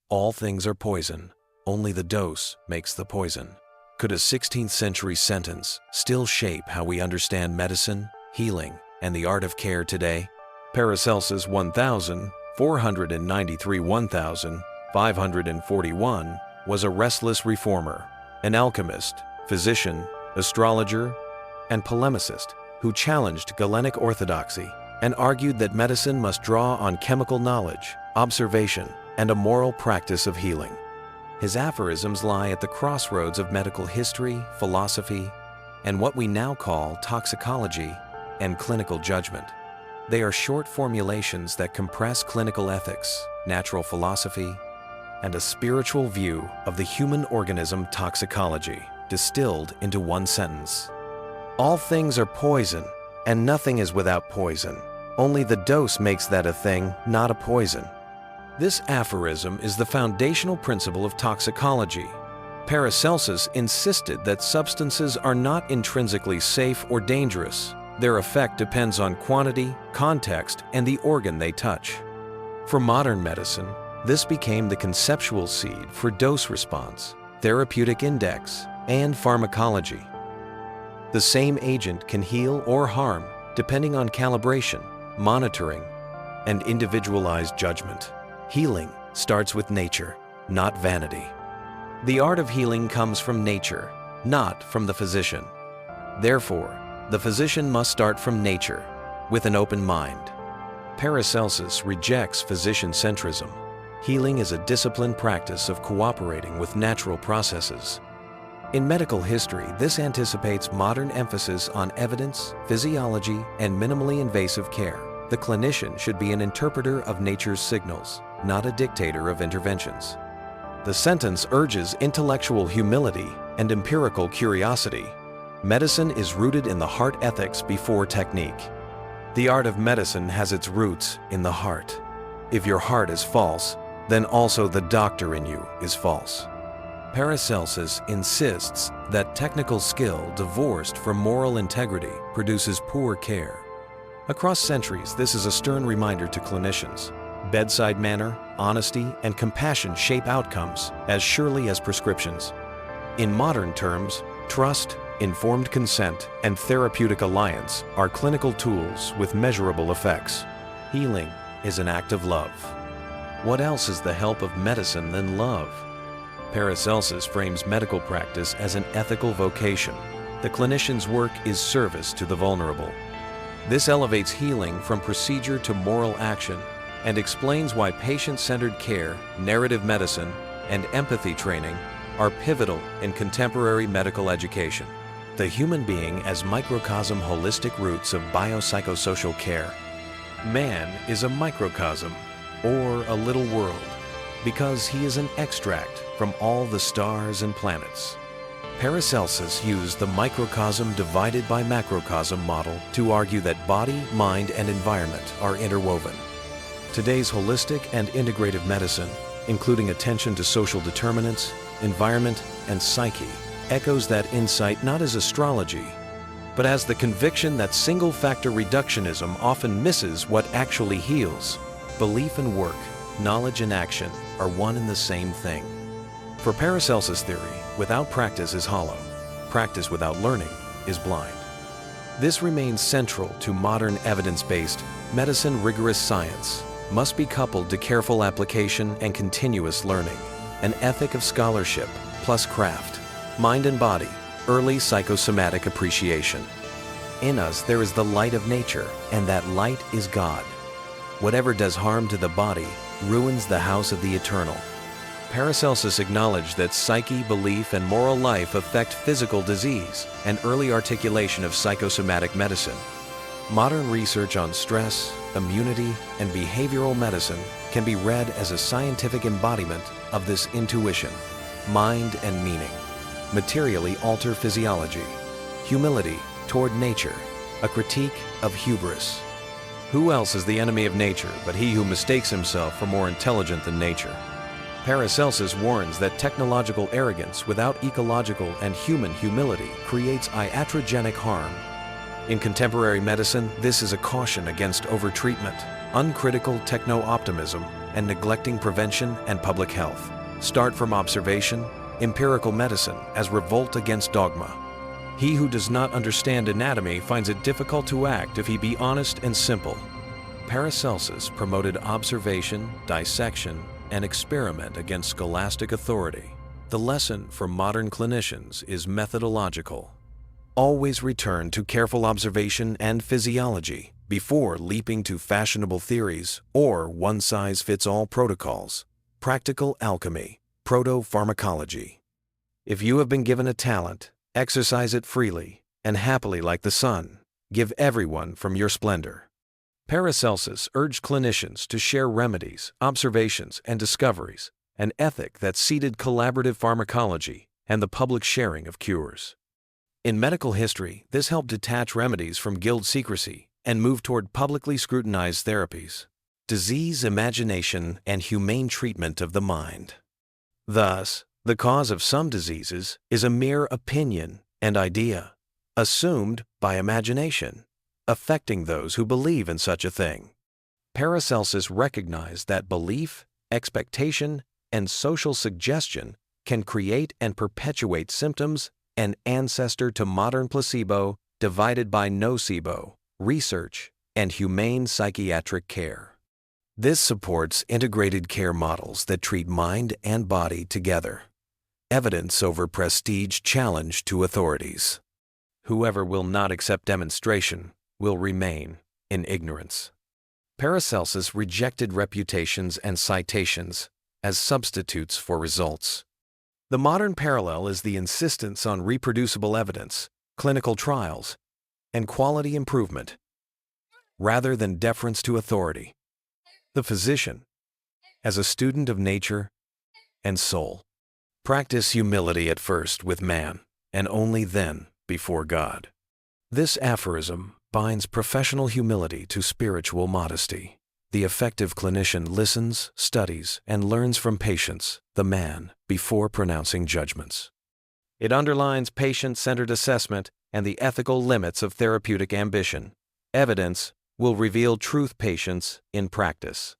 All things are poison. Only the dose makes the poison. Could a 16th century sentence still shape how we understand medicine, healing, and the art of care today? Paracelsus 1493–1541 was a restless reformer, an alchemist, physician, astrologer, and polemicist who challenged Galenic orthodoxy and argued that medicine must draw on chemical knowledge, observation, and a moral practice of healing. His aphorisms lie at the crossroads of medical history, philosophy, and what we now call toxicology and clinical judgment. They are short formulations that compress clinical ethics, natural philosophy, and a spiritual view of the human organism toxicology, distilled into one sentence. All things are poison, and nothing is without poison. Only the dose makes that a thing, not a poison. This aphorism is the foundational principle of toxicology. Paracelsus insisted that substances are not intrinsically safe or dangerous. Their effect depends on quantity, context, and the organ they touch. For modern medicine, this became the conceptual seed for dose response, therapeutic index, and pharmacology. The same agent can heal or harm depending on calibration, monitoring, and individualized judgment. Healing starts with nature, not vanity. The art of healing comes from nature, not from the physician. Therefore, the physician must start from nature, with an open mind. Paracelsus rejects physician-centrism. Healing is a disciplined practice of cooperating with natural processes. In medical history, this anticipates modern emphasis on evidence, physiology, and minimally invasive care. The clinician should be an interpreter of nature's signals, not a dictator of interventions. The sentence urges intellectual humility and empirical curiosity. Medicine is rooted in the heart ethics before technique. The art of medicine has its roots in the heart. If your heart is false, then also the doctor in you is false. Paracelsus insists that technical skill divorced from moral integrity produces poor care. Across centuries, this is a stern reminder to clinicians. Bedside manner, honesty, and compassion shape outcomes as surely as prescriptions. In modern terms, trust, informed consent, and therapeutic alliance are clinical tools with measurable effects. Healing is an act of love. What else is the help of medicine than love? Paracelsus frames medical practice as an ethical vocation. The clinician's work is service to the vulnerable. This elevates healing from procedure to moral action and explains why patient-centered care, narrative medicine, and empathy training are pivotal in contemporary medical education. The human being as microcosm holistic roots of biopsychosocial care. Man is a microcosm, or a little world, because he is an extract from all the stars and planets. Paracelsus used the microcosm divided by macrocosm model to argue that body, mind, and environment are interwoven. Today's holistic and integrative medicine, including attention to social determinants, environment, and psyche, echoes that insight not as astrology, but as the conviction that single-factor reductionism often misses what actually heals. Belief and work, knowledge and action are one and the same thing. For Paracelsus theory, without practice is hollow. Practice without learning is blind. This remains central to modern evidence-based medicine. Rigorous science must be coupled to careful application and continuous learning. An ethic of scholarship plus craft, mind and body, early psychosomatic appreciation. In us there is the light of nature, and that light is God. Whatever does harm to the body ruins the house of the eternal. Paracelsus acknowledged that psyche, belief, and moral life affect physical disease and early articulation of psychosomatic medicine. Modern research on stress, immunity, and behavioral medicine can be read as a scientific embodiment of this intuition. Mind and meaning materially alter physiology. Humility toward nature, a critique of hubris. Who else is the enemy of nature but he who mistakes himself for more intelligent than nature? Paracelsus warns that technological arrogance without ecological and human humility creates iatrogenic harm. In contemporary medicine, this is a caution against overtreatment, uncritical techno-optimism, and neglecting prevention and public health. Start from observation, empirical medicine as revolt against dogma. He who does not understand anatomy finds it difficult to act if he be honest and simple. Paracelsus promoted observation, dissection, and experiment against scholastic authority. The lesson for modern clinicians is methodological. Always return to careful observation and physiology before leaping to fashionable theories or one-size-fits-all protocols. Practical alchemy, proto-pharmacology. If you have been given a talent, exercise it freely and happily like the sun. Give everyone from your splendor. Paracelsus urged clinicians to share remedies, observations, and discoveries, an ethic that seeded collaborative pharmacology and the public sharing of cures. In medical history, this helped detach remedies from guild secrecy and move toward publicly scrutinized therapies. Disease, imagination, and humane treatment of the mind. Thus, the cause of some diseases is a mere opinion and idea, assumed by imagination, affecting those who believe in such a thing. Paracelsus recognized that belief, expectation, and social suggestion can create and perpetuate symptoms, an ancestor to modern placebo divided by nocebo, research, and humane psychiatric care. This supports integrated care models that treat mind and body together. Evidence over prestige challenge to authorities. Whoever will not accept demonstration will remain in ignorance. Paracelsus rejected reputations and citations as substitutes for results. The modern parallel is the insistence on reproducible evidence, clinical trials, and quality improvement, rather than deference to authority. The physician, as a student of nature and soul, practice humility at first with man, and only then before God. This aphorism binds professional humility to spiritual modesty. The effective clinician listens, studies, and learns from patients, the man, before pronouncing judgments. It underlines patient-centered assessment and the ethical limits of therapeutic ambition. Evidence will reveal truth patients in practice.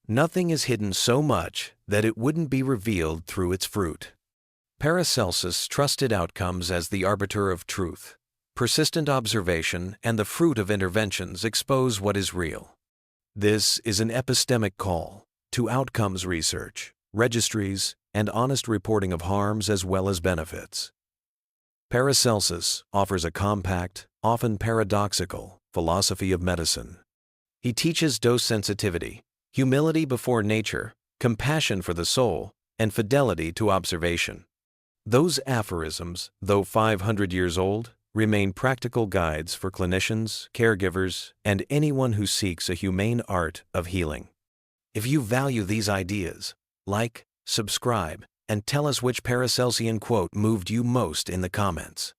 Nothing is hidden so much that it wouldn't be revealed through its fruit. Paracelsus trusted outcomes as the arbiter of truth. Persistent observation and the fruit of interventions expose what is real. This is an epistemic call to outcomes research, registries, and honest reporting of harms as well as benefits. Paracelsus offers a compact, often paradoxical, philosophy of medicine. He teaches dose sensitivity, humility before nature, compassion for the soul, and fidelity to observation. Those aphorisms, though 500 years old, remain practical guides for clinicians, caregivers, and anyone who seeks a humane art of healing. If you value these ideas, like, subscribe, and tell us which Paracelsian quote moved you most in the comments.